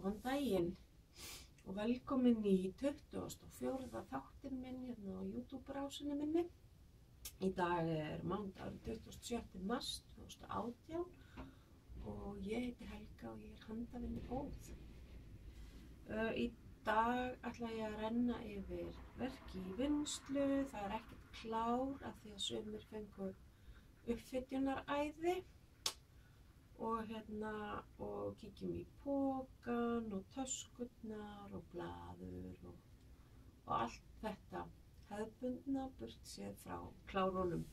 Góðan daginn og velkomin í 24. þáttinn minn hérna á YouTube-rásinu minni. Í dag mánudagur 27. mars 2018 og ég heiti Helga og ég handavinnu góð. Í dag ætla ég að renna yfir verk í vinnslu. Það ekkert klár af því að sumir fengu uppfytjunaræði. Og kíkjum í pokan og töskurnar og blaður og allt þetta hefðbundna burt séð frá klárunum.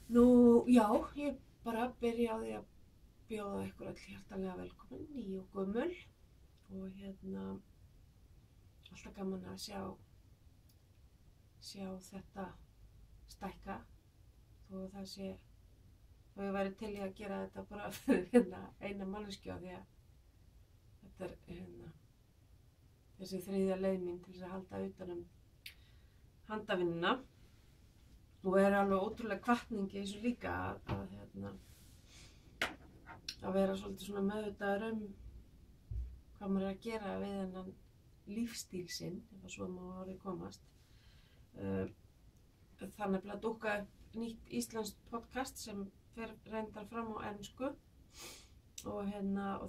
Nú, já, ég bara byrja á því að bjóða ykkur öll hjartanlega velkomin, ný og gömul og alltaf gaman að sjá þetta stækka þó það sé. Og ég væri til í að gera þetta bara fyrir eina manneskju því að þetta þessi þriðja leið mín til þess að halda utan handavinnuna og alveg ótrúlega hvatning í þessu líka að vera svolítið svona meðvitaður hvað maður að gera við þennan lífstíl sinn, ef svo má orðið komast. Þannig að dúkka upp nýtt íslenskt podcast sem fer reyndar fram á ensku og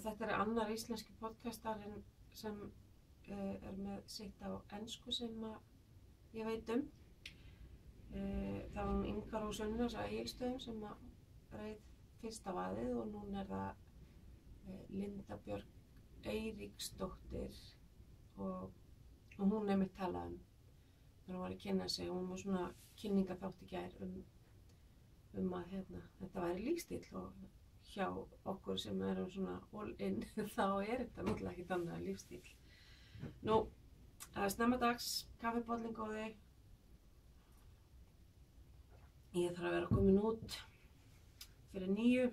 þetta annar íslenski podcastarinn sem með sitt á ensku sem ég veit það var Inga Rós Unnars á Egilsstöðum sem reið fyrsta vaðið og núna það Linda Björk Eiríksdóttir og hún einmitt talaði þegar hún var að kynna sig og hún var svona kynningaþátt í gær að þetta væri lífstíll og hjá okkur sem erum svona all in þá þetta náttúrulega ekkert annað lífstíll. Nú, snemma dags, kaffibollinn góði. Ég þarf að vera komin út fyrir 9,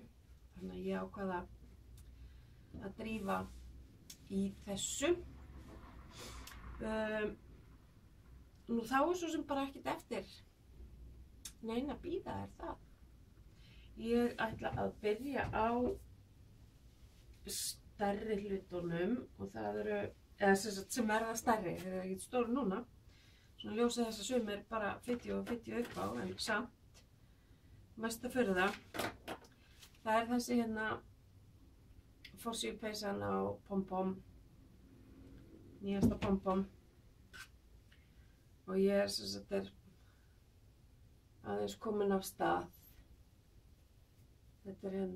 þannig að ég ákvað að drífa í þessu. Nú þá svo sem bara ekkert eftir neina bíða það. Ég ætla að byrja á stærri hlutunum og það eru, sem það stærri, þeir eru ekkert stóru núna. Svona ljósið þess að sumir bara fytti og upp á, en samt, mesta fyrir það. Það er þessi Fossil-peysan á Pom-Pom, nýjasta Pom-Pom. Og ég aðeins komin af stað. Þetta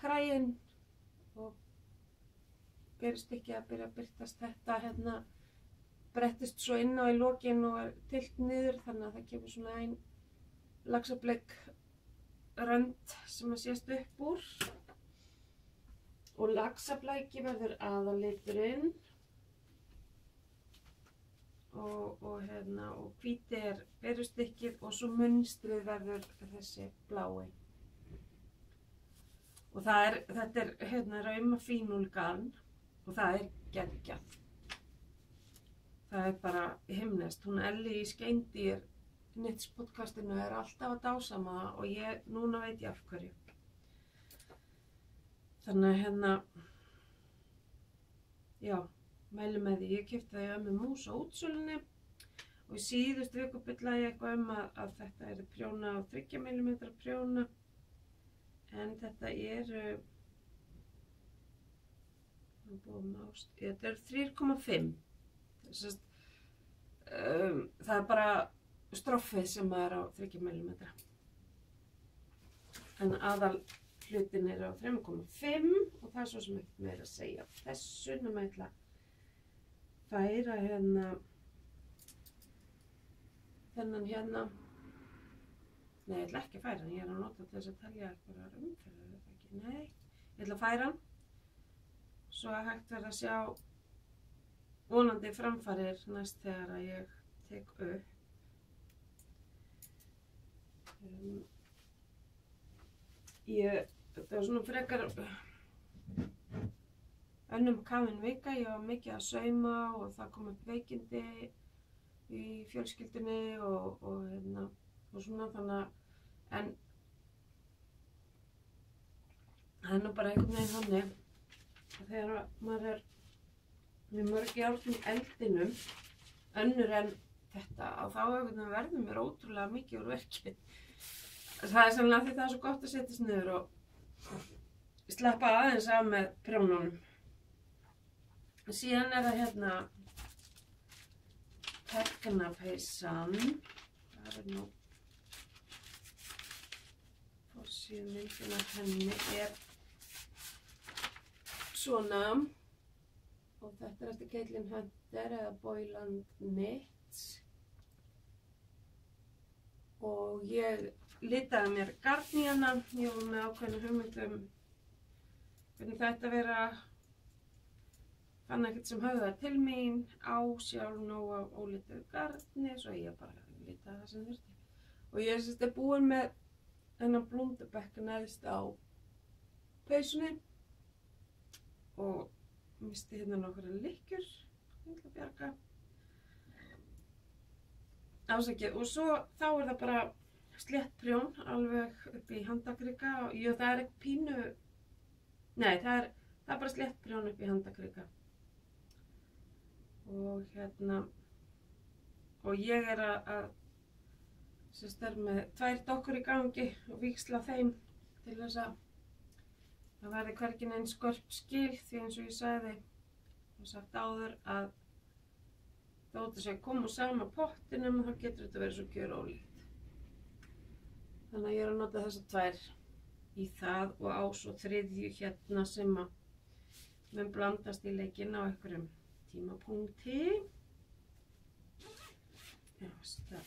kraginn og berstykki að byrja að birtast þetta brettist svo inn á í lokin og tilt niður þannig að það kemur svona ein laxableik rönd sem að sést upp úr og laxableiki verður aðalliturinn og hvíti berustykkið og svo munstrið verður þessi blái. Og þetta Rauma fínúlgarn og það geggjað. Það bara himnest. Hún Elli í Skeindýr Knits podcastinu alltaf að dásama og ég, núna veit ég af hverju. Þannig já. Mæli með því, ég keypti það í Ömmu Mús á útsölunni og í síðustu viku byllaði ég eitthvað að þetta prjóna á 3 mm prjóna en þetta þetta 3,5 það bara stroffið sem á 3 mm en aðal hlutin á 3,5 og það svo sem ekkert meira að segja þessu nema ég ætla færa þennan nei, ég ætla ekki að færa hann, ég að nota til þess að telja eitthvað umferðar, nei, ég ætla að færa hann svo að hægt verða að sjá vonandi framfarir næst þegar að ég tek upp þetta var svona frekar önnum kafin vika, ég var mikið að sauma og það kom upp veikindi í fjölskyldunni og svona þannig en Það nú bara einhvern veginn þannig að þegar maður er með mörg járn í eldinum, önnur en þetta, og þá verður mér ótrúlega mikið úr verki. Það er sannlega því það er svo gott að setjast niður og slappa aðeins af með prjónunum. Síðan er það hérna Teknapeysan. Það er nú forsíðumyndin af henni er svona, og þetta er eftir Caitlin Hunter eða Boyland Knits, og ég litaði mér garn í hana. Ég var með ákveðna hugmynd hvernig þetta vera, fann ekkert sem höfða til mín, á sjálf nóg af ólituðu garni, svo ég bara litaði það sem þurfti. Og ég er búin með þennan blúndabekk neðst á peysunni og misti hérna nokkra lykkjur, ég ætla að bjarga. Ásækið, og svo þá er það bara slétt prjón alveg upp í handakrika. Jú, það er ekki pínu, nei, það er bara slétt prjón upp í handakrika. Og hérna, og ég er er með 2 dokkur í gangi og víxla þeim til þess að það verði hvergi neins skörp skil, því eins og ég sagði og sagt áður að þótt að koma úr sama pottinum þá getur þetta verið svo gjörólíkt. Þannig að ég er að nota þessar 2 í það og á svo 3. hérna sem að mun blandast í leikinn á einhverjum tímapunkti. Já, það.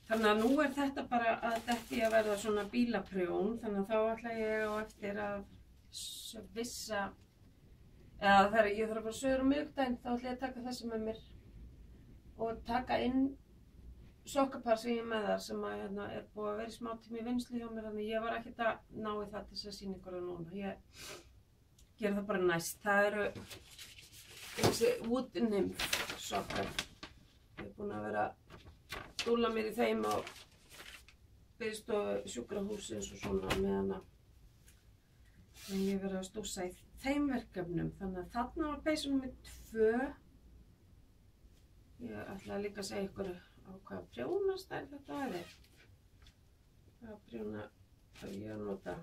Þannig að nú er þetta bara að detti að verða svona bílaprjón, þannig að þá ætla ég á eftir að svissa, eða þegar ég þarf að fara söður á miðvikudaginn, þá ætla ég að taka þessi með mér og taka inn sokkapar sem ég er með þar sem að hérna er búið að vera í smá tíma í vinnslu hjá mér, þannig ég var ekkert að ná í það til þess að sýna ykkur það núna. Ég gera það bara næst. Það eru þessi Wood Nymph sokkar. Ég er búin að vera dúlla mér í þeim á biðstofu sjúkrahússins og svona með hana. En ég hef verið að stússa í þeim verkefnum, þannig að þarna var peysan númer 2. Ég ætla líka að segja ykkur á hvaða prjónastærð þetta er. Hvaða prjóna er ég að nota.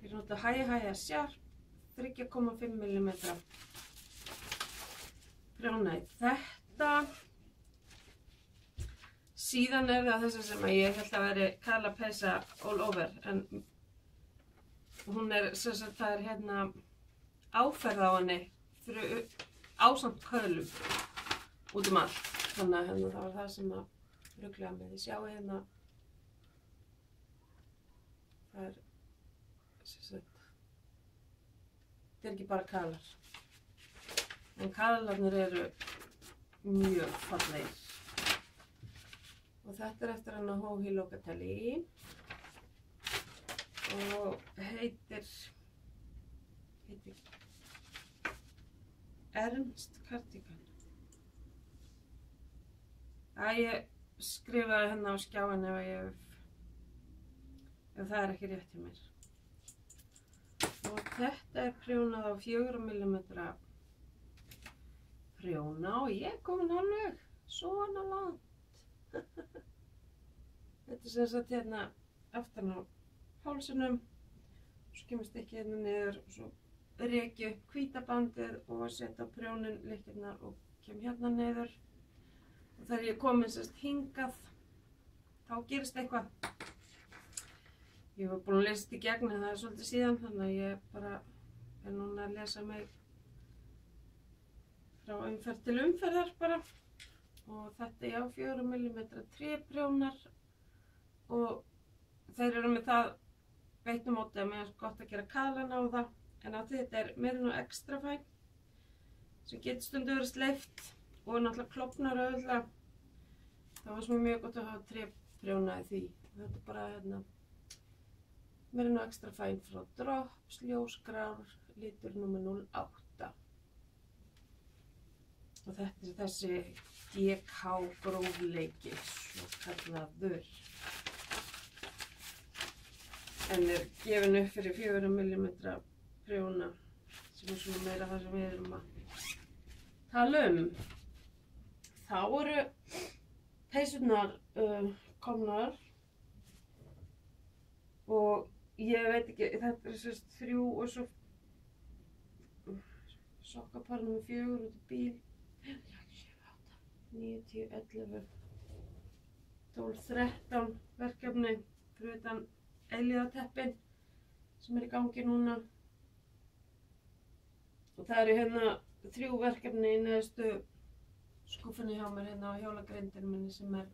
Ég nota Hæja Sharp 3,5 mm. Prjóna í þetta. Síðan er það þessi sem ég held að veri Karlapeysa all over, en hún er, það er hérna áferð á henni fyrir ásamt köðlum út allt. Þannig að hérna, það var það sem að ruglaði mig. Þið sjáu hérna, það er, þetta er ekki bara kaðlar. En kaðlarnir eru mjög fallegir. Og þetta er eftir hana Hóhi Locatelli og heitir Ernst Cardigan. Ég skrifaði hérna á skjáin ef það er ekki rétt hjá mér. Og þetta er prjónað á 4 mm prjóna og ég er komin alveg svona langt. Þetta er sem sagt hérna aftan á hálsinum, svo kemur stykkið hérna niður og svo reki upp hvíta bandið og setja á prjónin lykkirnar og kem hérna niður. Og þegar ég komin sérst hingað, þá gerist eitthvað. Ég var búin að lesa þetta í gegn en það er svolítið síðan, þannig að ég bara er núna að lesa mig frá umferð til umferðar bara. Og þetta er á 4 mm tréprjónar og þeir eru með það veitnumóti að mér er gott að gera kaðlana á það, en að þetta er meira nú extra fæn sem getur stundu verið sleift og náttúrulega klofnar auðvitað. Það var svo mjög gott að hafa tréprjóna í því. Þetta er bara hérna meira nú extra fæn frá Drops, ljósgrár, litur númer 08. Og þetta er þessi GK grófleiki, svo kallaður. En er gefin upp fyrir 4 mm prjóna, sem er svona meira það sem við erum að tala um. Þá eru peysurnar komnar og ég veit ekki, þetta er sérst 3 og svo sokkapar nr. 4 út í bíl. 9, 10, 11, 12, 13 verkefni fyrir utan eilífðarteppin sem er í gangi núna. Og það eru hérna 3 verkefni í neðstu skúfunni hjá mér hérna á hjólagrindinu minni sem er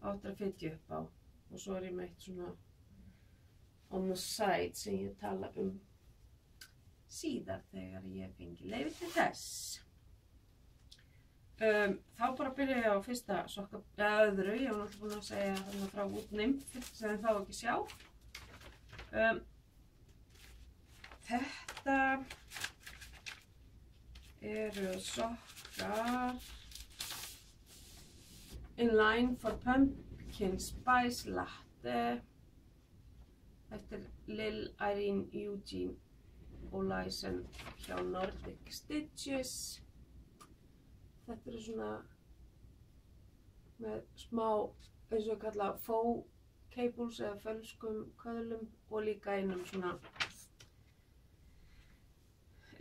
áttur að fitja upp á. Og svo er ég með eitt svona on the side sem ég tala um síðar þegar ég fengi leyfi til þess. Þá bara byrja ég á fyrsta sokka, eða öðru, ég var náttúrulega búin að segja þarna frá útnim, sem þið þá ekki sjá. Þetta eru sokkar in line for pumpkin spice latte eftir Lil Irene Eugene Olaisen hjá Nordic Stitches. Þetta eru svona með smá, eins og kalla faux cables eða fölskum köðlum og líka einum svona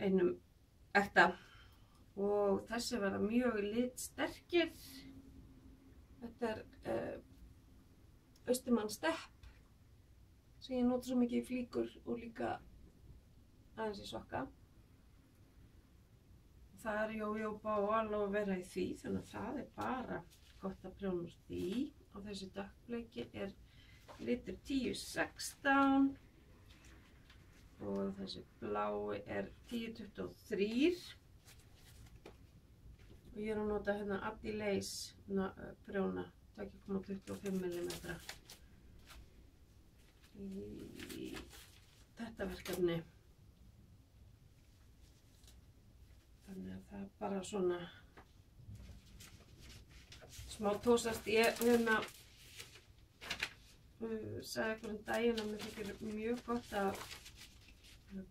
einum ekta. Og þessi verða mjög litsterkir. Þetta er Austumann Stepp sem ég nota svo mikið í flíkur og líka aðeins í sokka. Það er jójóba og aloe vera í því, þannig að það er bara gott að prjóna úr því. Og þessi dökkbleiki er litur 1016 og þessi blái er 1023. Og ég er að nota hérna Addi Lace prjóna 2,25 mm í þetta verkefni. Þannig að það er bara svona smá tósast. Ég hérna sagði ykkur um daginn að mér þykir mjög gott að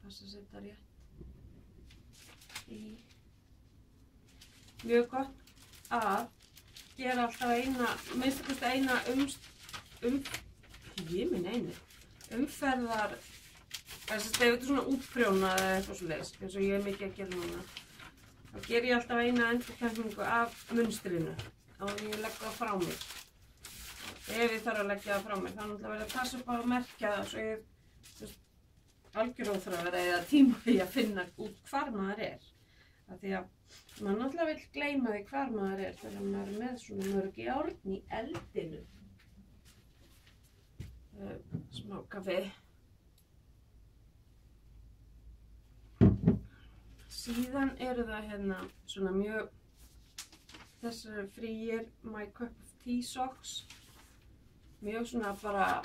passa að setja rétt í. Mjög gott að gera alltaf minnst eina umferðar, ef þetta er svona útprjónað eða eitthvað svoleiðis, eins og ég er mikið að gera núna. Þá ger ég alltaf eina endurtekningu af munstrinu áður en ég legg það frá mér. Ef ég þarf að leggja það frá mér, þá náttúrulega verður að passa upp á að merkja það svo ég algjör óþarf að vera eða tíma í að finna út hvar maður er. Af því að maður náttúrulega vill gleyma því hvar maður er þegar maður er með svona mörg járn í eldinu. Smá kaffi. Síðan eru það hérna svona mjög, þessari fríir My Cup of Tea socks. Mjög svona bara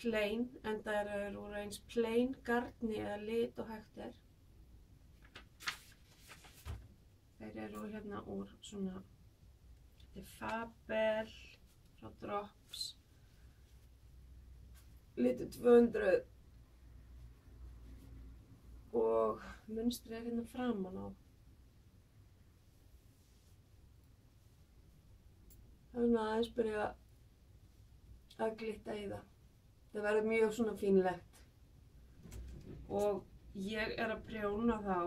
plain, en það eru úr eins plain garni eða lit og hægt er. Þeir eru hérna úr svona, þetta er Fabel frá Drops, litur 200 og munstrið er hérna framan á. Þannig að aðeins byrja að glitta í það. Það verður mjög svona fínlegt. Og ég er að prjóna þá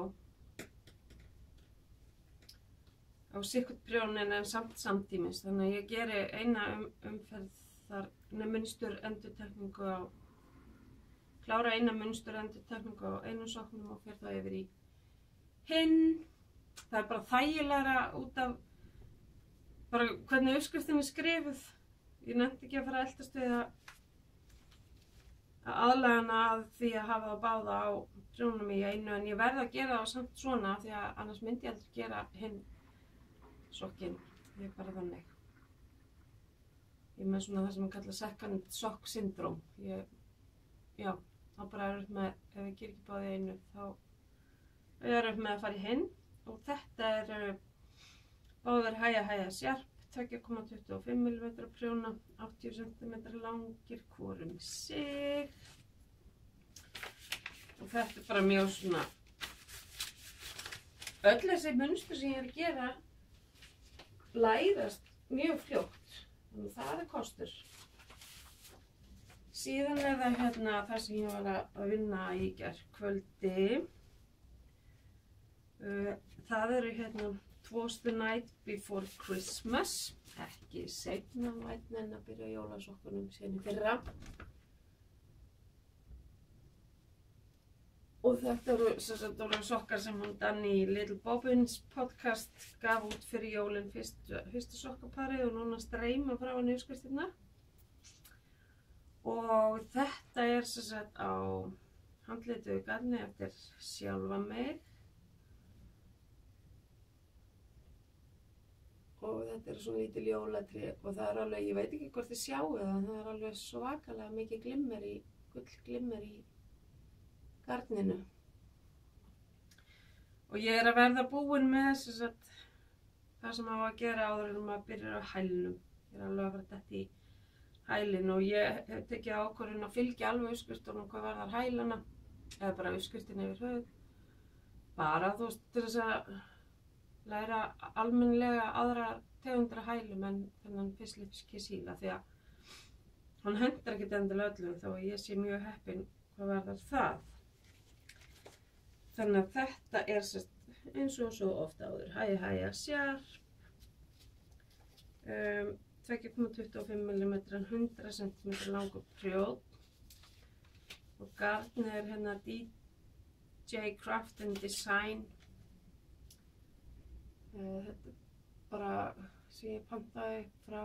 á sikkurt prjónin en samtímis. Þannig að ég geri eina umferð þar, munstur endurtekningu á, klára eina munstur endurtekningu á einum sokknum og fer það yfir í hinn. Það er bara þægilegra út af bara hvernig uppskriftin er skrifuð. Ég nefndi ekki að fara að eltast við að aðlaga hana að því að hafa það báða á prjónum í einu, en ég verð að gera það samt svona því að annars myndi ég aldrei gera hinn sokkinn. Ég er bara þannig. Ég er með svona það sem ég kalla second sock syndrome. Já, þá bara erfitt með, ef ég ger ekki báði í einu, þá er erfitt með að fara í hinn. og þetta er báðir hæja sjarp, 2,25 mm prjóna, 80 cm langir hvorum sig. Og þetta er bara mjög svona, öll þessi munstur sem ég er að gera lærast mjög fljótt, þannig það er kostur. Síðan er það hérna það sem ég var að vinna í gærkvöldi. Það eru hérna "Twas the night before Christmas", ekki seinna vænna en að byrja jólasokkunum síðan í fyrra. Og þetta eru sokkar sem hún Danny Little Bobbins podcast gaf út fyrir jólin fyrsta sokkaparið og núna streyma frá henni uppskriftirnar. Og þetta er sem sagt á handlituðu garni eftir sjálfa mig. Og þetta er svona lítil jólatré og það er alveg, ég veit ekki hvort þið sjáu það, það er alveg svakalega mikið gullglimmer í garninu. Og ég er að verða búin með það sem á að gera áður en maður byrjar á hælnum. Ég er alveg að fara detta í hælinn og ég hef tekið ákvörðun að fylgja alveg uppskriftunum hvað varðar hælana, eða bara uppskriftin yfir höfuð. Bara þú veist til þess að læra almennilega aðra tegundra hælum en þennan fisklippskísíla því að hann hentar ekkert endilega öllum þó að ég sé mjög heppin hvað varðar það. Þannig að þetta er eins og svo ofta áður, hæja sjarp, 2,25 mm 100 cm langur prjónn og garn er hérna DJ Craft and Design. Þetta er bara sem ég pantaði frá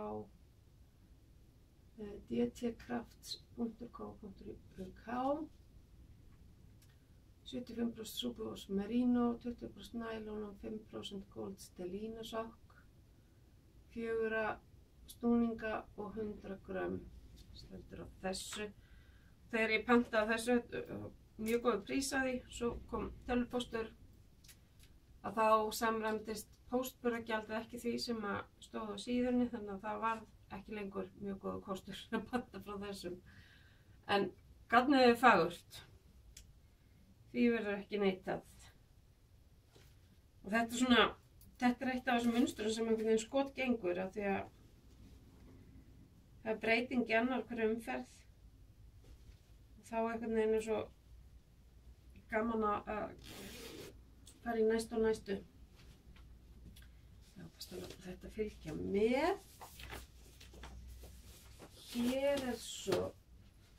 dtcrafts.co.uk. 75% súbús merino, 20% nælon og 5% gold stelina sokk, 4 snúninga og 100 grömm stendur á þessu. Þegar ég pantaði þessu, mjög góð prís að því, svo kom tölvupóstur að þá samræmdist póstburðargjaldið ekki því sem að stóð á síðunni, þannig að það var ekki lengur mjög góð kostur að panta frá þessum. En garnið er fagurt. Því verður ekki neitað. Og þetta er eitt af þessum munstrum sem einhvern veginn skotgengur af því að það er breyting í annar hverju umferð. Og þá einhvern veginn er svo gaman að fara í næstu og næstu. Já, best að láta þetta fylgja með. Hér er svo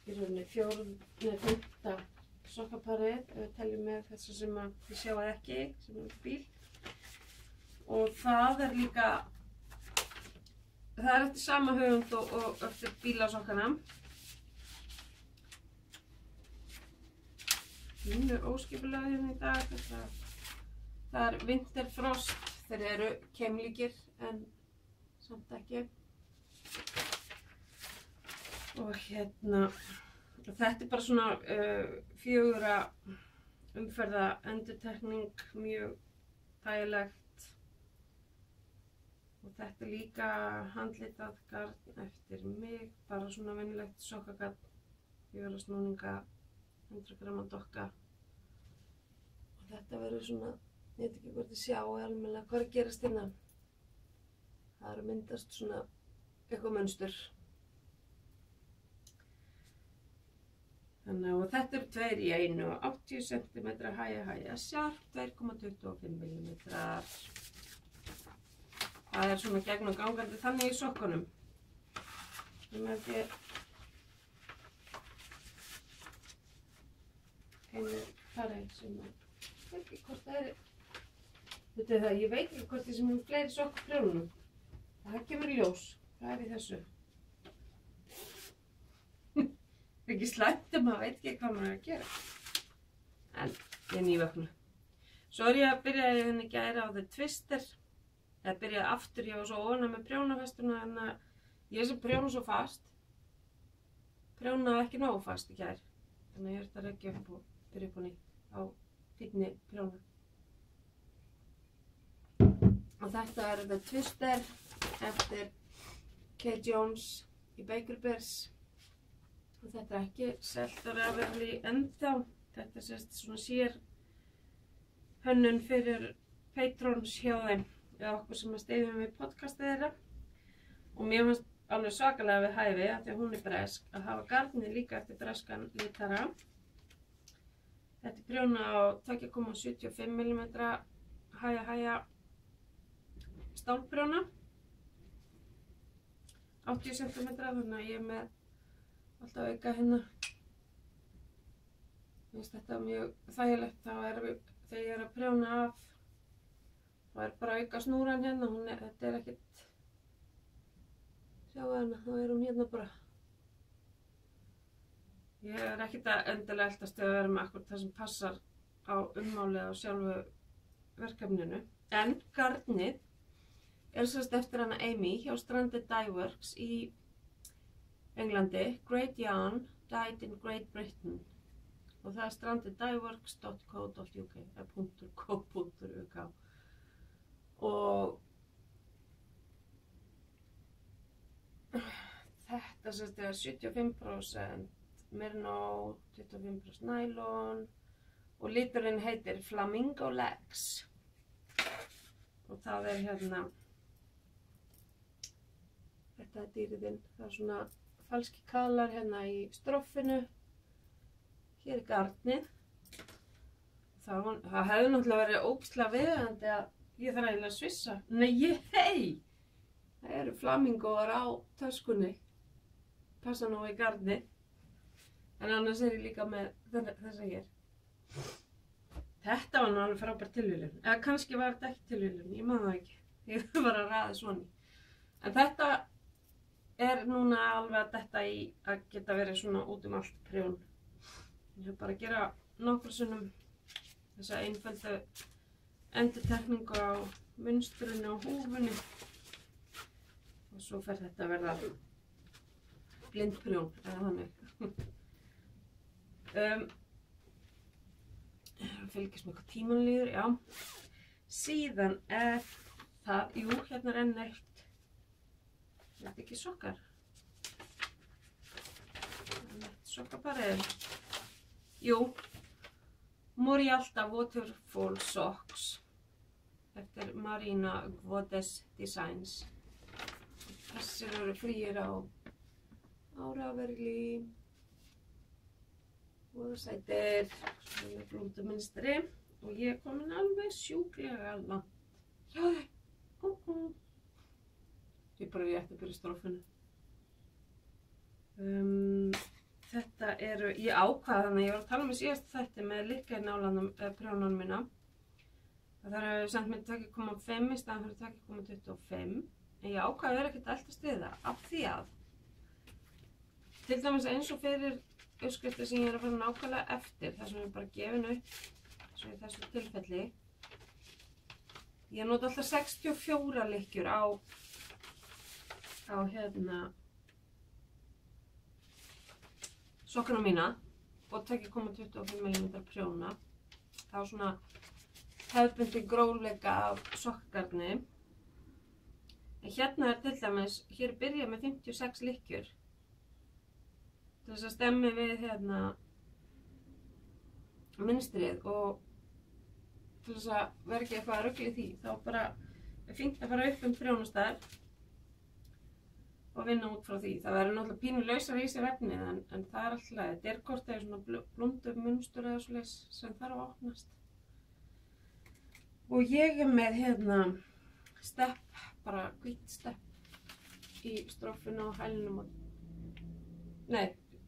í rauninni 5. sokkaparið, ef við teljum með þessa sem þið sjáu ekki, sem er bíl. Og það er líka, það er eftir sama höfund og eftir bílasokkana. Mínu óskipulega hérna í dag, það er Winterfrost, þeir eru keimlíkir en samt ekki. Og hérna, þetta er bara svona 4 umferða endurtekning, mjög þægilegt. Og þetta er líka handlitað garn eftir mig, bara svona venjulegt sokkagarn, 4 snúninga, 100 gramma dokka. Og þetta verður svona, ég veit ekki hvort þið sjáu almennilega hvað er að gerast innan. Það eru myndast svona eitthvað munstur. Þannig að þetta eru 2 í einu og 80 cm hæja sjarp, 2,25 mm. Það er svona gegn og gangandi þannig í sokkunum. Þannig að ég einu farið sem ég veit ekki hvort það er. Þetta er það, ég veit ekki hvort það sem er fleiri sokkaprjónum. Það kemur í ljós. Hvað er í þessu? Ekki slæmt að maður veit ekki hvað maður er að gera. En ég er nývöknu. Svo er ég að byrja henni gæra á The Twister. Eða byrjaði aftur, ég var svo óánægð með prjónafestuna en að ég sem prjóna svo fast. Prjónaði ekki nógu fast í gær. Þannig að ég að rekja upp og byrja upp á nýtt á fínni prjóna. Og þetta er The Twister eftir Kay Jones í Baker Bears. Og þetta er ekki selt á Ravelry ennþá. Þetta er sérst svona sér hönnun fyrir patrons hjá þeim, eða okkur sem að styðjum við podcastið þeirra. Og mér finnst alveg svakalega við hæfi, af því að hún er bresk, að hafa garnið líka eftir breskan litara. Þetta er prjóna á 2,75 mm hæja stálprjóna. 80 cm, þannig að ég er með alltaf auka hérna. Mér finnst þetta mjög þægilegt, þegar ég er að prjóna af, þá er bara auka snúran hérna, þetta er ekkert, sjáu hana, þá er hún hérna bara. Ég er ekkert að endilega eltast við að vera með akkurat það sem passar á ummálið á sjálfu verkefninu. En garnið er sérst eftir hana Amy hjá Stranded Dye Works í Englandi. Great yarn dyed in Great Britain. Og það er strandeddyeworks.co.uk eða .co.uk. Og þetta sérst er 75% merino, 25% nylon og liturinn heitir Flamingo Legs. Og það er hérna, þetta er dýriðinn, það er svona falski kalar hérna í stroffinu. Hér er garnið. Það hefði náttúrulega verið ógeðslega viðeigandi að ég þarf eiginlega að svissa. Nei, það eru flamingóar á töskunni. Passa nú í garnið. En annars er ég líka með þessa hér. Þetta var nú alveg frábær tilviljun. Eða kannski var þetta ekki tilviljun, ég man það ekki. Ég var að raða svona. En þetta er núna alveg að detta í að geta verið svona út allt prjón. Ég hef bara að gera nokkrum sinnum þessa einföldu endurtekningu á munstrinu og húfunni. Og svo fer þetta að verða blindprjón, eða þannig. Fylgist með hvað tíman líður, já. Síðan er það, jú, hérna er enn eitt. Þetta er ekki sokkar. Sokkaparið. Jú, Morialta Waterfall Socks eftir Marina Gvodes Designs. Þessir eru frýir á Ravelry. Og það sætir svona blúndumunstri og ég er komin alveg sjúklega langt. Já, ég er bara rétt að byrja stroffinu. Þetta eru, ég ákvað þannig, ég var að tala með síðast þetta með likkanálanum prjónunum mína. Það eru sendt mér 2,5 í staðan fyrir 2,25. En ég ákvað að vera ekkert að eltast við það, af því að til dæmis eins og fyrir uppskriftir sem ég er að fara nákvæmlega eftir, þar sem ég er bara gefin upp, svo í þessu tilfelli. Ég nota alltaf 64 lykkjur á hérna sokkana mína og 2,25 mm prjóna. Það er svona hefðbundin grófleika af sokkagarni. En hérna er til dæmis, hér byrja með 56 lykkjur. Til þess að stemmi við hérna mynstrið og til þess að vera ekki eitthvað að rugla í því, þá bara er fínt að fara upp prjónastær og vinna út frá því. Það verður náttúrulega pínu lausara í sér efnið en það er alltaf leið. Þetta er hvort eða svona blúndum munstur eða svoleiðis sem þarf að opnast. Og ég er með hérna stepp, bara hvít stepp í stroffinu og hælnum og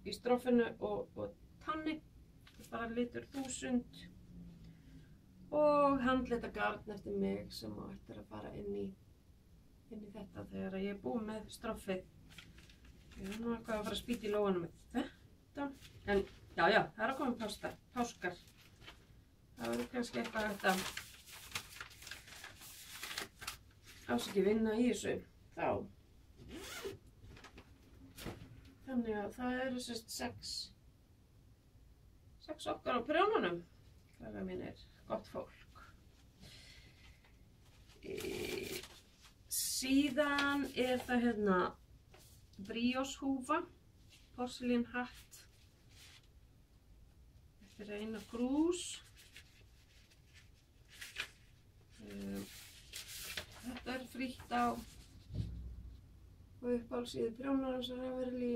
í stroffinu og tanni. Það er bara litur 1000 og handlitagarn eftir mig sem á eftir að fara inn í þetta þegar ég er búin með stroffið. Ég er nú eitthvað að fara að spýta í lófanum með þetta. En já, það er að koma páskar. Það verður kannski eitthvað hægt að ásækja vinna í þessu þá. Þannig að það eru sérst 6 sokkar á prjónunum. Krakkar mínir, gott fólk. Síðan það hérna brioche húfa, porcelain hatt. Þetta Einar Krús. Þetta frítt á uppáhaldssíðu prjónarans að Ravelli.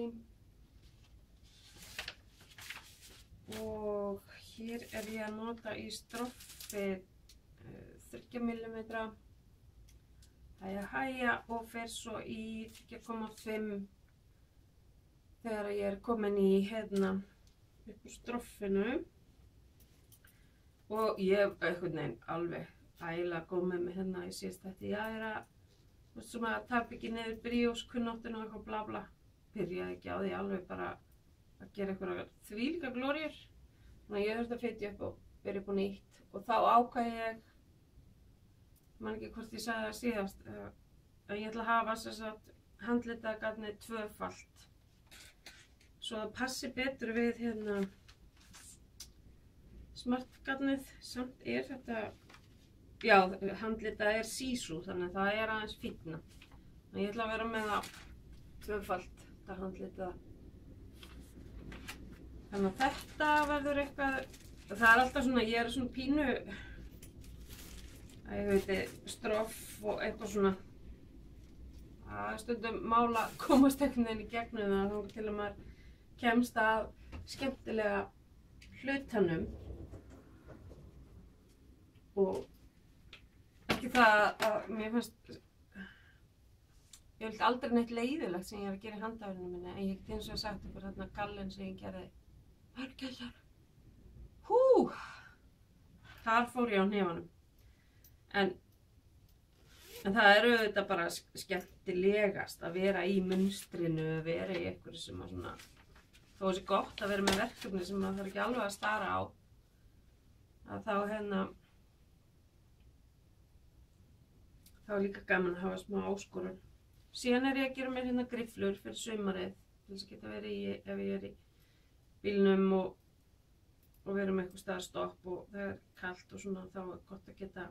Og hér ég að nota í stroffið 30 mm hæja og fer svo í 3,5 þegar ég komin í hérna upp úr stroffinu. Og ég einhvern veginn alveg ægilega góð með mig hérna í síðast þetta. Ég sem að tapa ekki niður brioche kunnáttuna og eitthvað bla bla. Byrjaði ekki á því alveg bara að gera eitthvað þvílíka glóríur. Þannig að ég þurfti að flytja upp og byrja upp á nýtt. Og þá ákvað ég, man ekki hvort ég sagði það síðast, að ég ætla að hafa sem sagt handlitagarnið tvöfalt. Svo það passi betur við hérna smartgarnið. Samt þetta, já, handlitað sísú, þannig að það aðeins fínna. Þannig að ég ætla að vera með það tvöfalt, þetta handlitað. Þannig að þetta verður eitthvað, það alltaf svona, ég svona pínu, að ég heiti stroff og eitthvað svona, að stundum mála komast einhvern veginn í gegnum það, þá til að maður kemst að skemmtilega hlutanum. Og ekki það að mér fannst, ég vildi aldrei neitt leiðilegt sem ég að gera í handhafinu minni, en ég get eins og sagt ykkur þarna gallinn sem ég gerði. Hörgæsar. Þar fór ég á hnefanum. En það auðvitað bara skemmtilegast að vera í munstrinu, að vera í einhverju sem að svona, þó sé gott að vera með verkefni sem maður þarf ekki alveg að stara á, að þá þá líka gaman að hafa smá áskorun. Síðan ég að gera mér hérna grifflur fyrir sumarið, til þess að geta verið í, ef ég í bílnum og vera með eitthvað staðstopp og það kalt og svona, þá gott að geta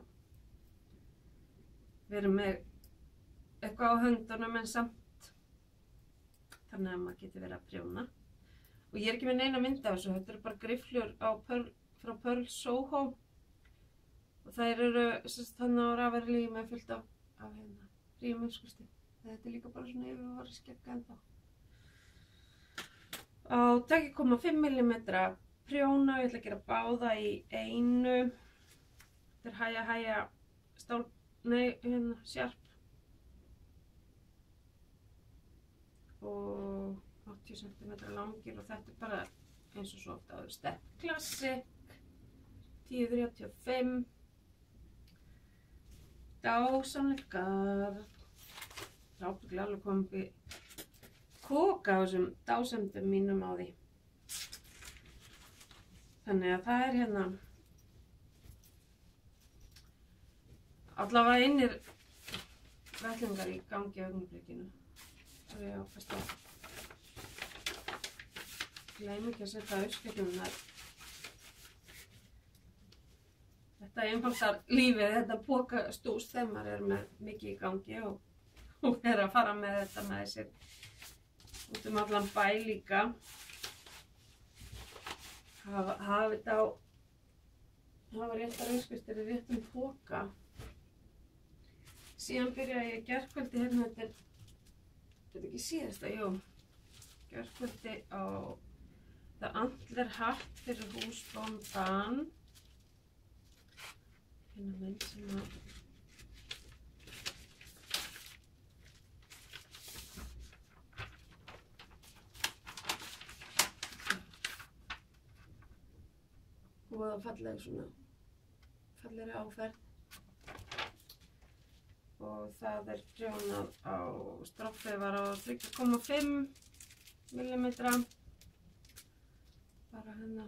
verið með eitthvað á höndunum en samt þannig að maður geti verið að prjóna. Og ég ekki með neina mynd af þessu, þetta bara grifflur frá Pearl Soho og þær þannig á Ravelli með fullt af hérna fríum uppskursti. Þetta líka bara svona yfir að vara skegga ennþá. Á 2,5 mm prjóna, ég ætla að gera báða í einu. Þetta hæja stál, hérna sjarp. Og 80 cm langir og þetta bara eins og svo oft áður Step Classic 1035. Dásamlegt garn. Það ábygglega alveg komið upp í kók á þessum dásemdum mínum á því. Þannig að það hérna allavega innir vettlingar í gangi á augnablikinu. Það ég áfæst að gleymi ekki að setja uppskiptunar. Þetta einfaldar lífið, þetta pokastús þegar maður með mikið í gangi og að fara með þetta með sér út allan bæ líka. Hafa þetta á, hafa réttar uppskriftir í réttum poka. Síðan byrjaði ég gærkvöldi hérna, þetta ekki síðasta, jú. Gærkvöldi á það Antler hatt fyrir húsbóndan. Hérna mynd sem að og falleg svona fallegri áferð og það prjónað á stroffið var á 3,5 mm bara hérna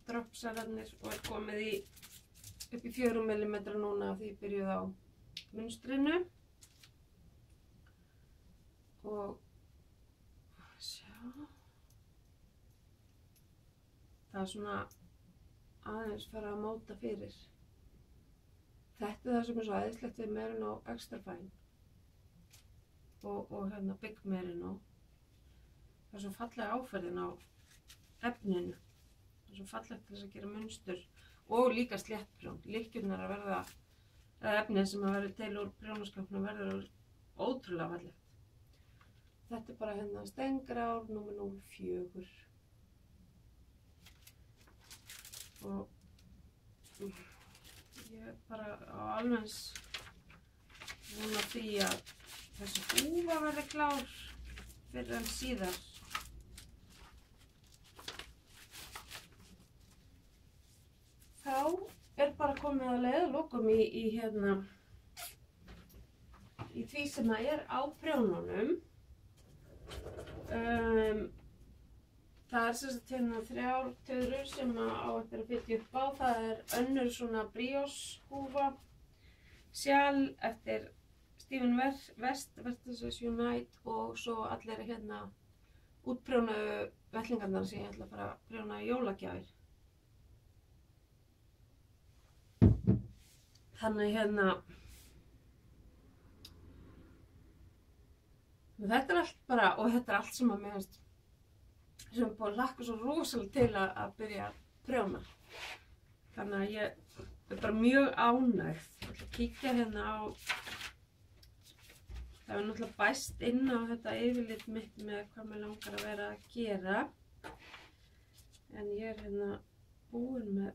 droppsararnir og komið í upp í 4 mm núna því ég byrjuði á munstrinu og sjá það svona aðeins fara að móta fyrir. Þetta það sem svo æðislegt við meirinn á Extra Fine. og hérna byggmerinn og það er svo fallega áferðin á efninu. Það er svo fallegt til þess að gera munstur og líka sléttprjón. Lykkjurnar að verða, eða efnið sem að verða til úr prjónaskapnum verður ótrúlega fallegt. Þetta er bara hérna stengrár númer 04. Og ég bara á alveg vona því að þessi húfa verði klár fyrir en síðar. Þá er bara komið að leiðalokum í því sem það er á prjónunum. Það er sem sagt hérna 3 töðrur sem á eftir að fitja upp á. Það er önnur svona brioche húfa, sjal eftir Stephen West, Vertices Unite og svo allir hérna útprjónuðu vettlingarnar sem ég ætla að fara að prjóna í jólagjafir. Þannig hérna, þetta er allt bara, og þetta er allt sem að mér finnst sem er búin að hlakka svo rosalega til að byrja að prjóna. Þannig að ég er bara mjög ánægð. Ég ætla að kíkja hérna á, það er náttúrulega bæst inn á þetta yfirlit mitt með hvað mér langar að vera að gera. En ég er hérna búin með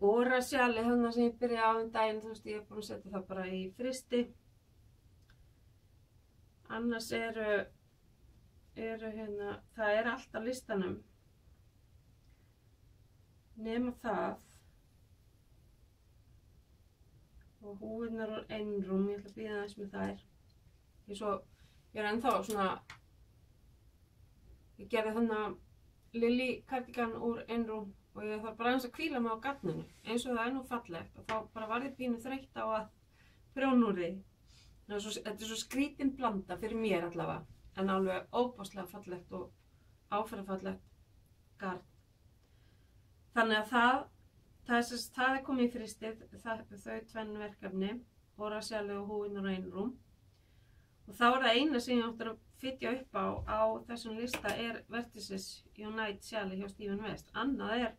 orasjali hérna sem ég byrjaði á daginn, þú veist, ég er búin að setja það bara í frysti. Annars eru hérna, það er allt á listanum nema það og húfurnar úr Einrúm, ég ætla að bíða aðeins með þær. Ég er ennþá svona, ég gerði þannig Lily cardigan úr Einrúm og ég þarf bara aðeins að hvíla mig á gatninu eins og það er nú fallegt og þá bara var ég pínu þreytt á að prjóna úr því. Þetta er svo skrítin blanda fyrir mér allavega, en alveg óbáslega fallegt og áferðarfallegt garn. Þannig að það er komið í frystið, þau tvenn verkefni, orasjali og húfurnar úr Einrúm. Og þá er það eina sem ég átti að fitja upp á þessum lista er Vertices Unite sjali hjá Stephen West. Annað er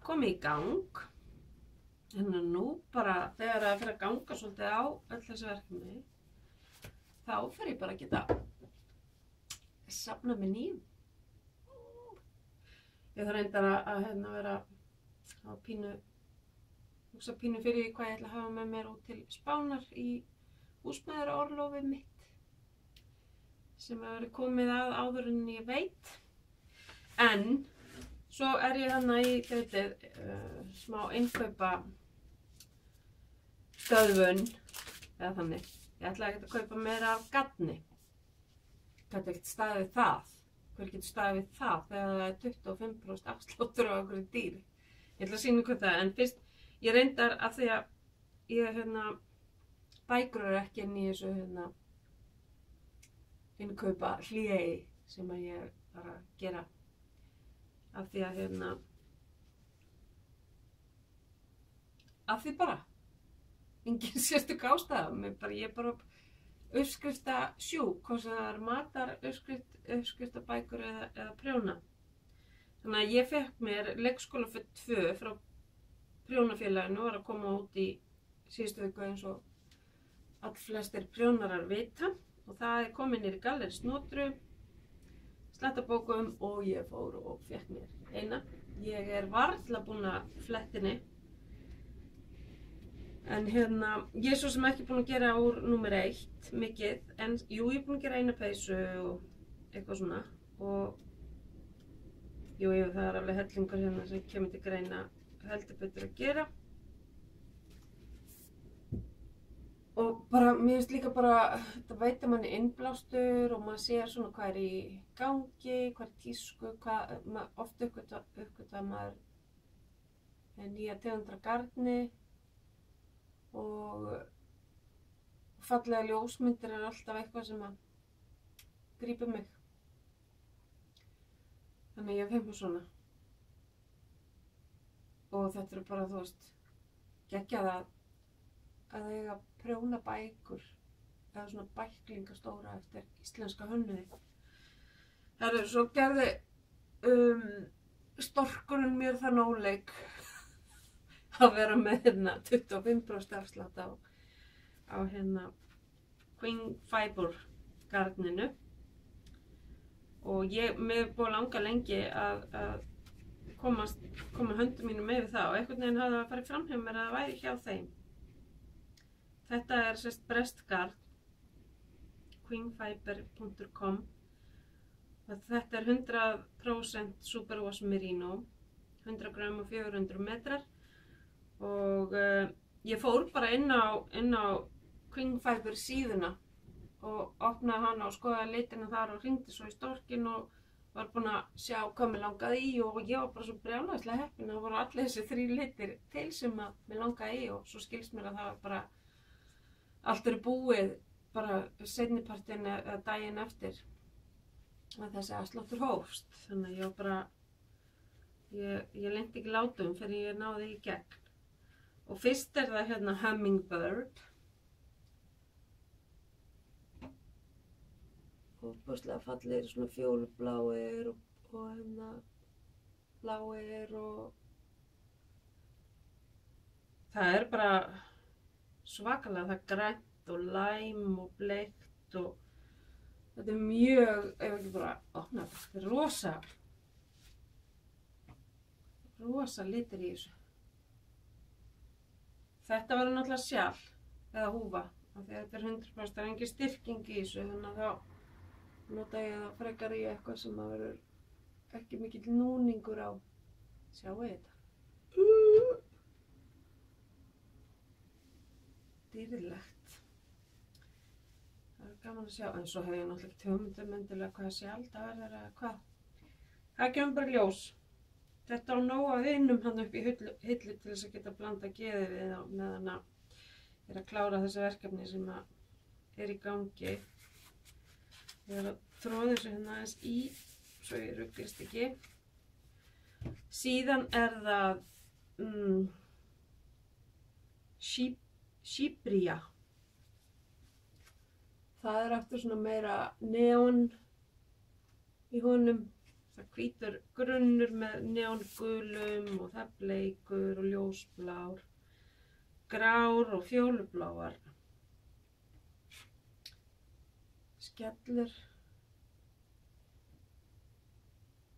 komið í gang. Þannig að nú bara þegar það fyrir að ganga svolítið á öll þessi verkefni, þá fer ég bara að geta safna með nýjum. Ég þarf reyndar að vera á hugsa pínu fyrir hvað ég ætla að hafa með mér út til Spánar í húsmæðraorlofið mitt sem hefur verið komið að áður en ég veit. En svo er ég þarna í smá innkaupa stöðvun eða þannig. Ég ætla ekki að kaupa meira af garni. Gæti ekkert staðið við það. Hver getur staðið við það þegar það er 25% afsláttur á einhverju dýri. Ég ætla að sýna ykkur það, en fyrst ég reyndar af því að ég bækur eru ekki inn í þessu innkaupa hléi sem að ég var að gera. Af því að af því bara engin sérstök ástæða, ég er bara uppskrifta sjúk, hvort sem það er matar, uppskriftabækur eða prjóna. Þannig að ég fekk mér leikskóla fyrir 2 frá prjónafélaginu, var að koma út í síðustu viku eins og allflestir prjónarar vita, og það er komið niður í Galleri Snotru, slettabókum og ég fór og fekk mér eina. Ég er varla búin að flettinni. En ég er svo sem ekki búin að gera úr númer 1 mikið, en jú, ég er búin að gera eina peysu og eitthvað svona. Og jú, það er alveg hellingur sem kemur til greina heldur betur að gera. Og bara, mér finnst líka bara, þetta veitir manni innblástur og maður sér svona hvað er í gangi, hvað er tísku, oft uppgötvar maður nýja tegundar garni og fallega ljósmyndir er alltaf eitthvað sem að grípa mig. Þannig ég fekk mér svona. Og þetta eru bara, þú veist, geggjað að að eiga prjóna bækur eða svona bæklinga stóra eftir íslenska hönnuði. Svo gerði storkurinn mér þann óleik að vera með 25% afslátt á Queen Fiber garninu og mér búið langa lengi að koma höndum mínum með það og einhvern veginn hafði að fara fram hjá mér að það væri hjá þeim. Þetta sérst brestgarn, queenfiber.com og þetta 100% superwash merino, 100 gram og 400 metrar og ég fór bara inn á Queen Fiber síðuna og opnaði hana og skoðaði litina þar og hringdi svo í storkinn og var búin að sjá hvað mér langaði í og ég var bara svo brjálæðislega heppin að það voru allir þessi 3 litir til sem að mér langaði í og svo skilst mér að það var bara allt búið bara seinnipartinn eða daginn eftir að þessi afsláttur hófst. Þannig að ég var bara, ég lenti ekki látum fyrir ég náði í gegn. Og fyrst það Hummingbird. Og bústlega fallegir svona fjólubláir og bláir og það bara svakalega, það grænt og læm og bleikt og þetta mjög, ef ekki bara opna þetta, rosa litir í þessu. Þetta var náttúrulega sjal eða húfa, af því að þetta 100%, það engin styrking í þessu, þannig að þá nota ég það frekar í eitthvað sem að verður ekki mikill núningur á. Sjáu þetta? Dýrlegt. Það gaman að sjá, en svo hef ég náttúrulega ekki hugmynd endilega hvað sjálf það verður eða hvað. Það kemur bara ljós. Þetta á nóg af vinum hann upp í hillu til þess að geta blanda geði við á meðan að klára þessi verkefni sem að í gangi. Ég að tróða þessu aðeins í, svo ég ruglist ekki. Síðan það Shibria. Það aftur svona meira neon í honum. Það hvítur grunnur með neongulum og það bleikur og ljósblár, grár og fjólubláar. Skellur.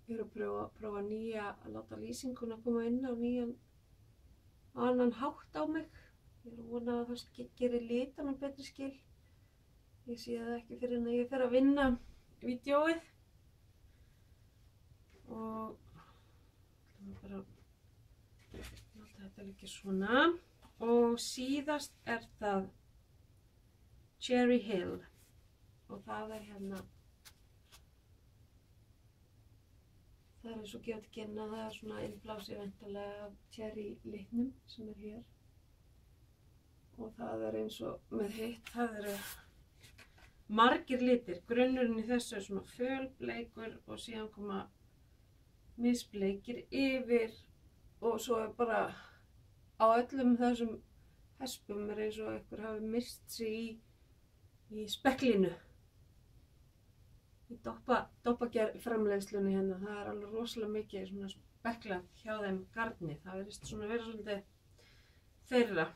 Ég að prófa að láta lýsinguna koma inn á annan hátt á mig. Ég að vona að það gerir litanum betri skil. Ég sé það ekki fyrir en að ég fer að vinna vídeóið. Og bara láta þetta líka svona. Og síðast það Cherry Hill. Og það það eins og gefið til kynna, það svona innblásið væntanlega af cherry litnum sem hér. Og það eins og með hitt, það eru margir litir. Grunnurinn í þessu svona fölbleikur og síðan koma misbleikir yfir og svo bara á öllum þessum hespum eins og einhver hafi mist sig í speklinu. Í doppagerð framleiðslunni hérna, það alveg rosalega mikið svona speklað hjá þeim garni. Það verðist svona vera svolítið þeirra.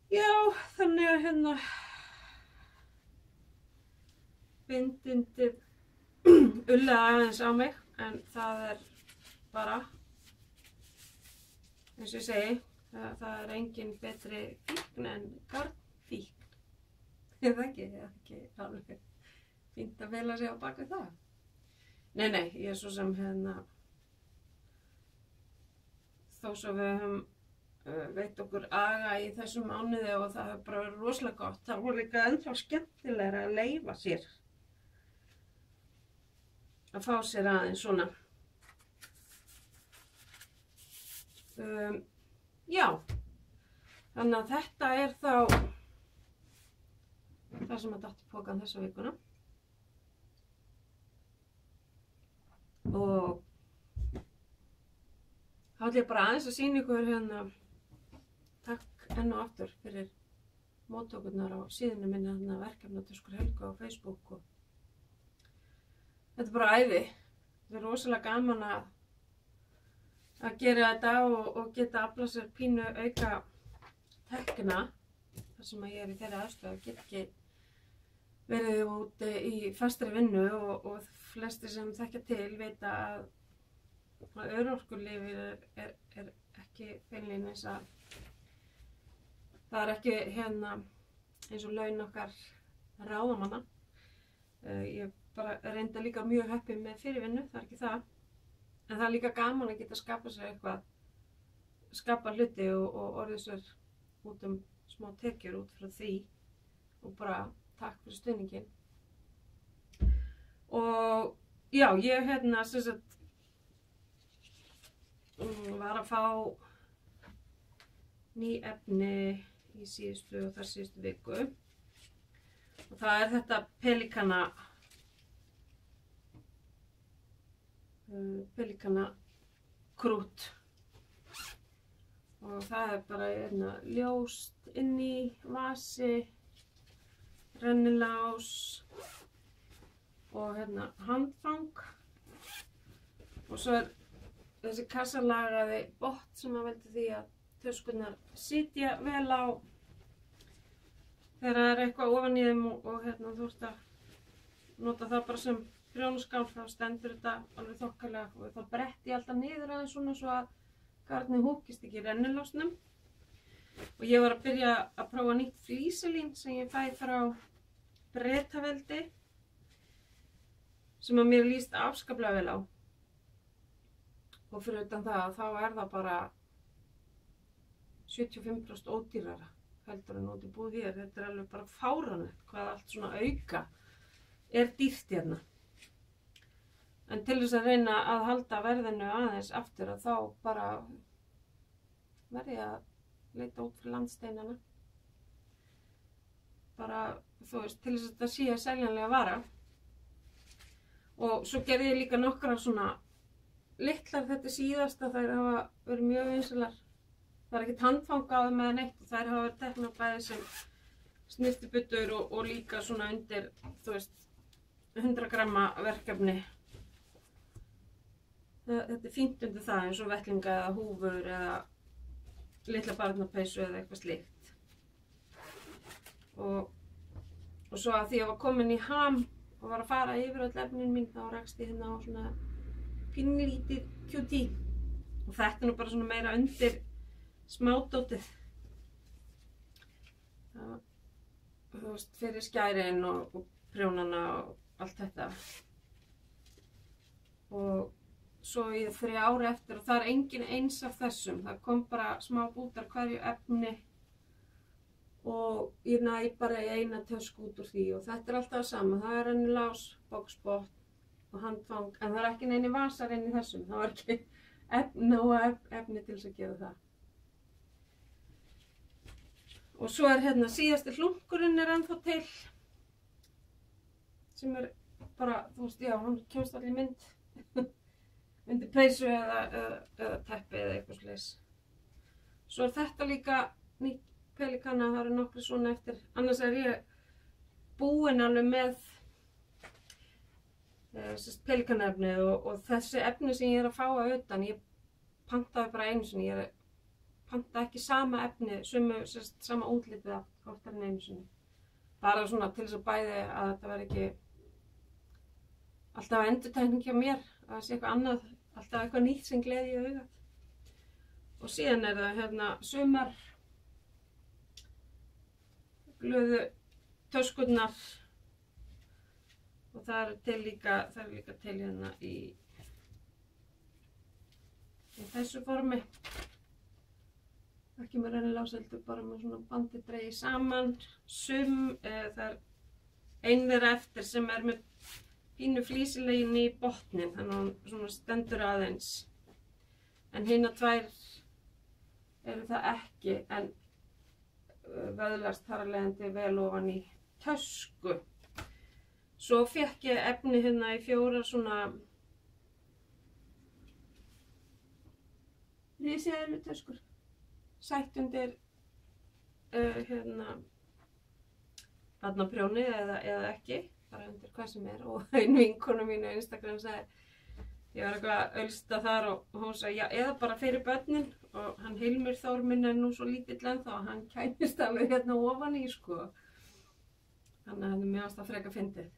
Já, þannig að bindindið ullaði aðeins á mig, en það bara, eins og ég segi, það engin betri fíkn en garnfíkn. Ég það ekki alveg fínt að fela sig á bak við það. Nei, ég svo sem þó svo við höfum veitt okkur aga í þessum mánuði og það hefur bara verið rosalega gott. Það voru líka ennþá skemmtilegra að leyfa sér að fá sér aðeins svona. Já, þannig að þetta þá það sem datt í pokann þessa vikuna. Og þá ætla ég bara aðeins að sýna ykkur enn og aftur fyrir móttökurnar á síðunni minni þarna verkefnatöskur Helgu á Facebook og þetta er bara æði. Þetta er rosalega gaman að gera þetta og geta aflað sér pínu auka tekna þar sem að ég er í þeirri aðstöðu að get ekki verið úti í fastri vinnu og flestir sem þekkja til vita að örorkulífið er ekki beinlínis að það er ekki hérna eins og laun okkar ráðamanna. Ég bara reynda líka mjög heppin með fyrirvinnu, það er ekki það. En það er líka gaman að geta skapa sér eitthvað, skapa hluti og orðið sér út smá tekjur út frá því og bara takk fyrir stuðninginn. Og já, ég hérna sem sagt var að fá ný efni í síðustu og þar síðustu viku og það er þetta pelikana krút og það er bara ljóst inn í vasi, rennilás og handfang og svo er þessi kassalagaði botn sem að veldi því að töskurnar sitja vel á þegar það er eitthvað ofan í þeim og þú ert að nota það bara sem prjónaskál þá stendur þetta alveg þokkalega og þá bretti ég alltaf niður aðeins svona svo að garnið húkist ekki í rennilásnum og ég var að byrja að prófa nýtt flíselín sem ég fæ frá Bretaveldi sem að mér líst afskaplega vel á og fyrir utan það þá er það bara 75% ódýrara heldur en út í búð hér. Þetta er alveg bara fáránlegt hvað allt svona auka er dýrt hérna. En til þess að reyna að halda verðinu aðeins aftur að þá bara verð ég að leita út fyrir landsteinana. Bara, þú veist, til þess að þetta sé seljanlega vara. Og svo gerði ég líka nokkra svona litlar þetta síðasta, þær hafa verið mjög vinsælar. Það er ekkert handfangað með neitt og þær hafa verið teknar bæði sem snyrtibuttur og líka svona undir, þú veist, 100 gramma verkefni. Þetta er fínt undir það eins og vettlinga eða húfur eða litla barnapeysu eða eitthvað slíkt. Og svo að því ég var komin í ham og var að fara yfir öll efnin mín þá rakst ég hérna á svona pínlítið QT og þetta er nú bara svona meira undir smádótið. Þú veist, fyrir skærin og prjónana og allt þetta. Og svo fyrir ári eftir og það er engin eins af þessum. Það kom bara smá bútar hverju efni og ég næ bara í eina tösku út úr því og þetta er alltaf sama. Það er rennilás, boxbotn og handfang en það er ekki neini vasar inn í þessum. Það var ekki nóg efni til þess að gera það. Og svo er hérna síðasti hlunkurinn er ennþá til sem er bara, þú veist, já, hann kemst allir í mynd undir peysu eða teppi eða eitthvað slags. Svo er þetta líka nýtt pelikana, það eru nokkri svona eftir. Annars er ég búin alveg með pelikanaefni og þessi efni sem ég er að fá að utan, ég pantaði bara einu sinni, ég panta ekki sama efni, sama útlitið oftar en einu sinni. Bara svona til þess að bæði að þetta verði ekki alltaf endurtekning hjá mér, að það sé eitthvað annað, alltaf eitthvað nýtt sem gleði í augað. Og síðan er það hérna sumar glöðu töskurnar og það er líka til hérna í þessu formi. Ekki með rennilás heldur bara með svona bandi dregið saman. Það er ein þeirra eftir sem er með pínu flísilegin í botnin, þannig að hann svona stendur aðeins. En hinar tvær eru það ekki, en vöðlast þar að leiðandi vel ofan í tösku. Svo fékk ég efni hérna í 4 svona riseðlu töskur. Sætt undir barnaprjóni eða ekki, bara undir hvað sem er. Og ein vinkona mín á Instagram sagði, ég var eitthvað ölsta þar og hún sagði, já, eða bara fyrir börnin, og hann Hilmir Þór minn er nú svo lítill ennþá og hann kæmist alveg hérna ofan í, sko. Þannig að hann er mjög ástað freka fyndið.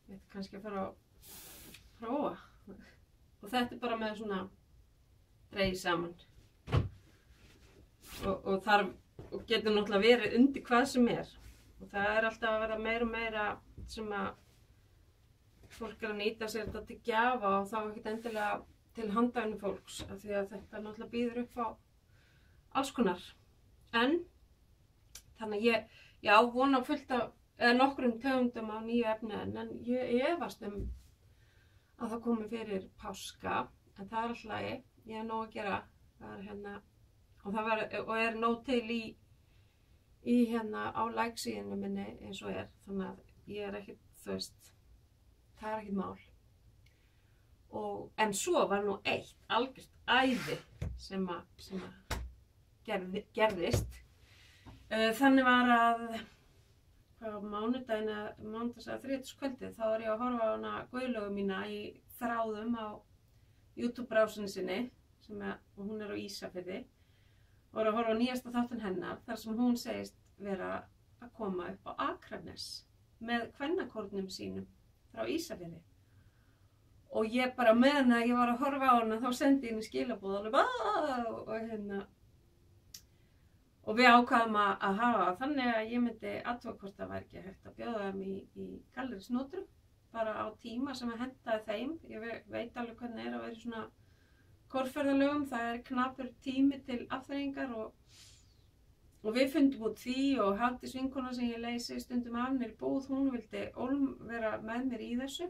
Ég ætti kannski að fara að prófa. Og þetta er bara með svona dreigð saman. Og getur náttúrulega verið undir hvað sem er. Og það er alltaf að vera meira og meira sem að fólk er að nýta sér þetta til gjafa og þá ekkert endilega til handhafnu fólks, af því að þetta náttúrulega býður upp á alls konar. En þannig að ég á von á fullt af nokkrum tegundum á nýju efni, en ég efast að það komi fyrir páska, en það er alltaf lagi, ég er nóg að gera, það er og er nóg til í á like-síðunni minni eins og er, þannig að ég er ekkert, þú veist, það er ekkert mál. En svo var nú eitt algjört æði sem gerðist. Þannig var að mánudaginn eða þriðjudagskvöldið, þá var ég að horfa á hana Guðlaugu mína í þráðum á YouTube-brásinni sinni, og hún er á Ísafirði, og var að horfa á nýjasta þáttinn hennar, þar sem hún segist vera að koma upp á Akranes með kvennakórnum sínum frá Ísafirði. Og ég bara meðan að ég var að horfa á hana, þá sendi ég henni skilaboð alveg og við ákvaðum að hafa þannig að ég myndi athuga hvort það væri ekki hægt að bjóða þeim í gallerísnótru, bara á tíma sem að hentaði þeim. Ég veit alveg hvernig er að vera í svona kórferðalögum, það er knapur tími til afþreyingar og við fundum út því, og Hafdís vinkona sem ég leysi stundum af mér í búð, hún vildi vera með mér í þessu.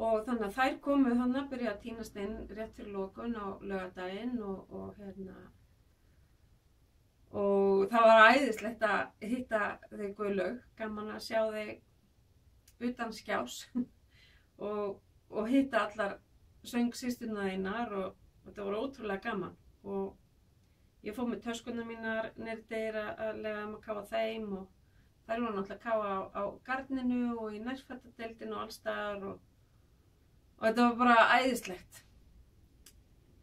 Og þannig að þær komu þannig að byrja að tínast inn rétt fyrir lokun á laugardaginn og það var æðislegt að hitta þau Guðlaug, gaman að sjá þau utan skjás og hitta allar söngsysturnar þínar og þetta var ótrúlega gaman. Og ég fór með töskurnar mínar niður dyr að lega að kafa þeim og þær voru náttúrulega að kafa á garninu og í nærfættadeildinu og alls staðar og þetta var bara æðislegt.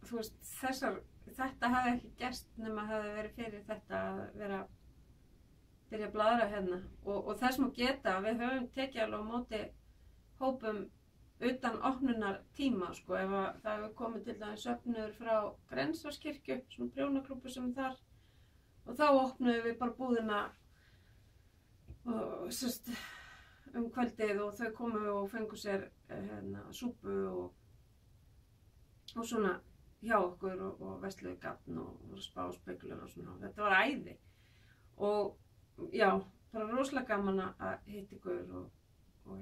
Þú veist, þetta hafði ekki gerst nema hafði verið fyrir þetta að byrja að blaðra hérna. Og þess má geta, við höfum tekið alveg á móti hópum utan opnunar tíma, sko. Ef það hefur komið til dæmis söfnuður frá Grensáskirkju, svona prjónaklúbbur sem er þar, og þá opnuðum við bara búðina og kvöldið og þau komu og fengu sér súpu og svona hjá okkur og versluðu gatn og spáspekulur og svona. Þetta var æði og já, bara rosalega gaman að hitta ykkur og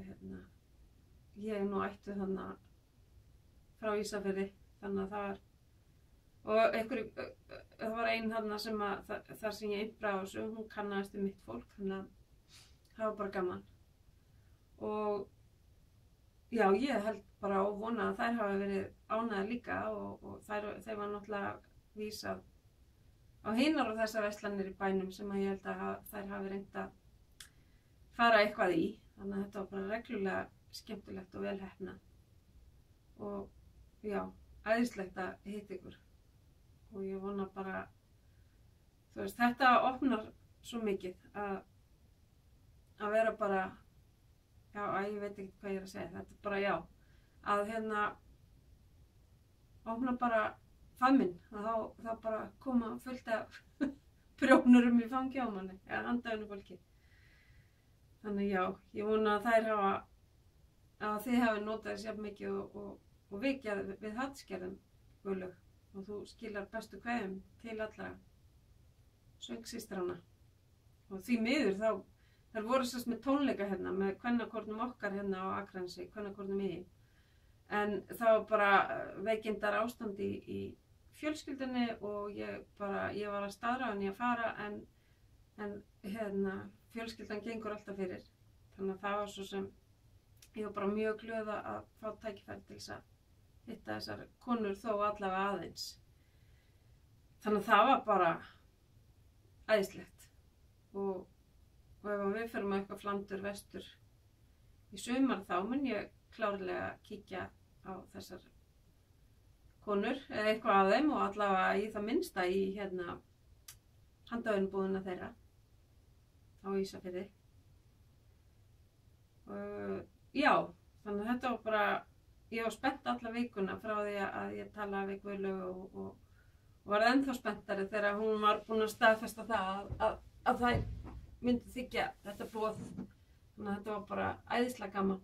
ég er nú ættuð þannig frá Ísafirði, þannig að það var og það var ein þarna sem þar sem ég innbraði á þessu, hún kannaðist mitt fólk, þannig að það var bara gaman. Og já, ég held bara og vona að þær hafi verið ánægðar líka og þeir var náttúrulega vísað á hinar og þessar verslanir í bænum sem að ég held að þær hafi reynt að fara eitthvað í. Þannig að þetta var bara reglulega skemmtilegt og vel heppnað og já, æðislegt að hitta ykkur og ég vona bara, þú veist, þetta opnar svo mikið að vera bara, já, ég veit ekki hvað ég er að segja, þetta er bara já, að opna bara faðminn, að þá bara koma fullt af prjónurum í fangi á manni, eða handhafnu fólki. Þannig já, ég vona að þið hafi notað þess jafn mikið og við hattskerðum, Guðlaug, og þú skilar bestu kveðjum til allra söngsýstrana. Og því miður þá, þær voru sérst með tónleika hérna, með kvennakórnum okkar hérna á Akranesi, kvennakórnum í. En það var bara veikindar ástand í fjölskyldunni og ég var að staðráðin í að fara en fjölskyldan gengur alltaf fyrir. Þannig að það var svo sem ég var bara mjög glöð að fá tækifæri til þess að hitta þessar konur þó allavega aðeins. Þannig að það var bara æðislegt og ef við ferum á eitthvað flandur vestur í sumar þá mun ég klárlega kíkja á þessar konur eða eitthvað af þeim og allavega í það minnsta í hérna handavinnubúðina þeirra á Ísafirði. Já, þannig að þetta var bara, ég var spennt alla vikuna frá því að ég talaði við Guðlaugu og var ennþá spenntari þegar hún var búin að staðfesta það að þær myndi þykja þetta boð. Þannig að þetta var bara æðislega gaman.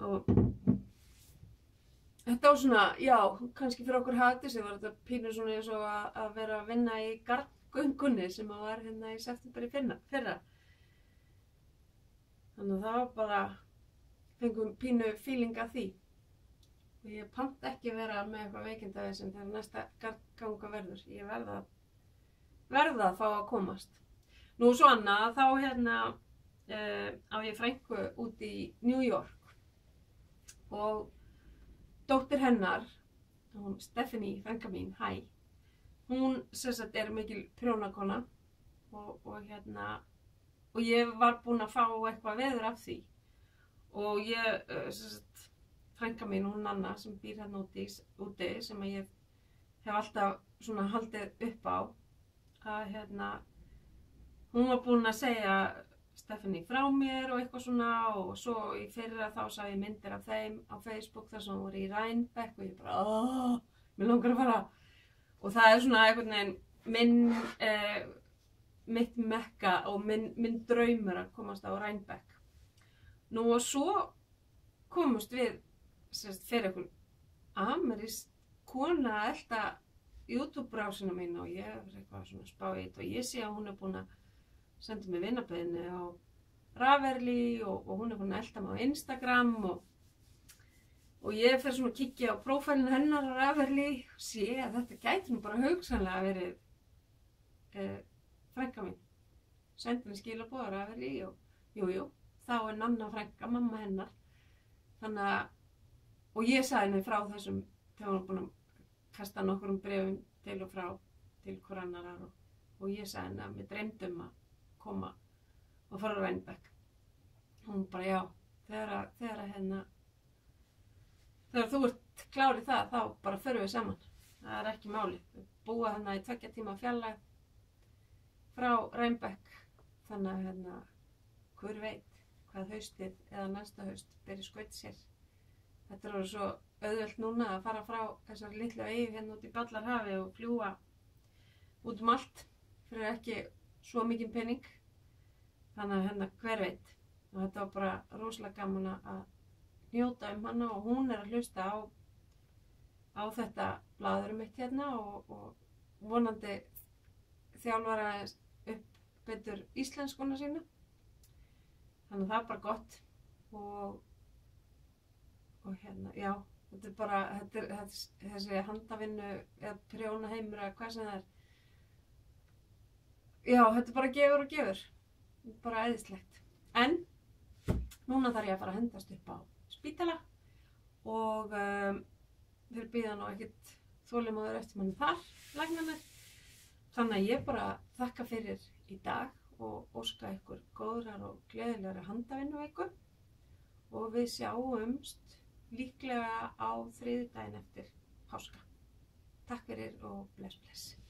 Og þetta var svona, já, kannski fyrir okkur Hafdísi var þetta pínur svona eins og að vera að vinna í garðgöngunni sem var hérna í september í fyrra. Þannig að það var bara, fengum pínu feeling af því. Og ég panta ekki vera með eitthvað veikindavesen þegar næsta garðganga verður. Ég verða að fá að komast. Nú svo annað, þá hérna á ég frænku út í New York og dóttir hennar, hún Stephanie, frænka mín, hæ, hún sem sagt mikil prjónakona og ég var búin að fá eitthvað veður af því og ég, sem sagt, frænka mín, hún Nanna sem býr hérna úti sem að ég hef alltaf svona haldið upp á að hún var búin að segja Stephanie frá mér og eitthvað svona og svo í fyrra þá sá ég myndir af þeim á Facebook þar sem hún voru í Rhinebeck og ég bara, mér langar að fara og það svona einhvern veginn mitt mekka og minn draumur að komast á Rhinebeck. Nú og svo komumst við fyrir einhver amerísk kona að elta YouTube-brásina mín og ég er eitthvað svona spá í þetta og ég sé að hún búin að senda mér vinabeiðni á Ravelli og hún búin að elta mig á Instagram og ég fer svona að kíkja á prófælinn hennar á Ravelli og sé að þetta gæti nú bara hugsanlega verið frænka mín. Sendi henni skilaboð á Ravelli og jú, þá Nanna frænka, mamma hennar. Þannig að, og ég sagði henni frá þessum þegar hún búin að kasta nokkrum bréfum til og frá til hvor annarar og ég sagði henni að mér dreymdi að koma og fara á Rhinebeck. Hún bara já, þegar þú ert klár í það, þá bara förum við saman. Það er ekki máli. Við búa hérna í 2 tíma fjarlægð frá Rhinebeck. Þannig að hver veit hvað haustið eða næsta haust beri skaut sér. Þetta er svo auðvelt núna að fara frá þessar litlu eyju hérna út í Ballarhafi og fljúga út allt fyrir ekki svo mikinn pening. Þannig að hver veit. Og þetta var bara rosalega gaman að njóta hana og hún að hlusta á þetta blaðurum mitt hérna og vonandi þjálfara upp betur íslenskuna sína. Þannig að það er bara gott og já, þetta er bara, þessi handavinnu eða prjónaheimur eða hvað sem það er. Já, þetta er bara gefur og gefur. Bara æðislegt. En núna þarf ég að fara að hendast upp á spítala og þeir bíða nú ekkert þolinmóður eftir manni þar, læknarnir. Þannig að ég bara þakka fyrir í dag og óska ykkur góðrar og gleðilegrar handavinnuviku og við sjáumst líklega á þriðjudaginn eftir páska. Takk fyrir og bless.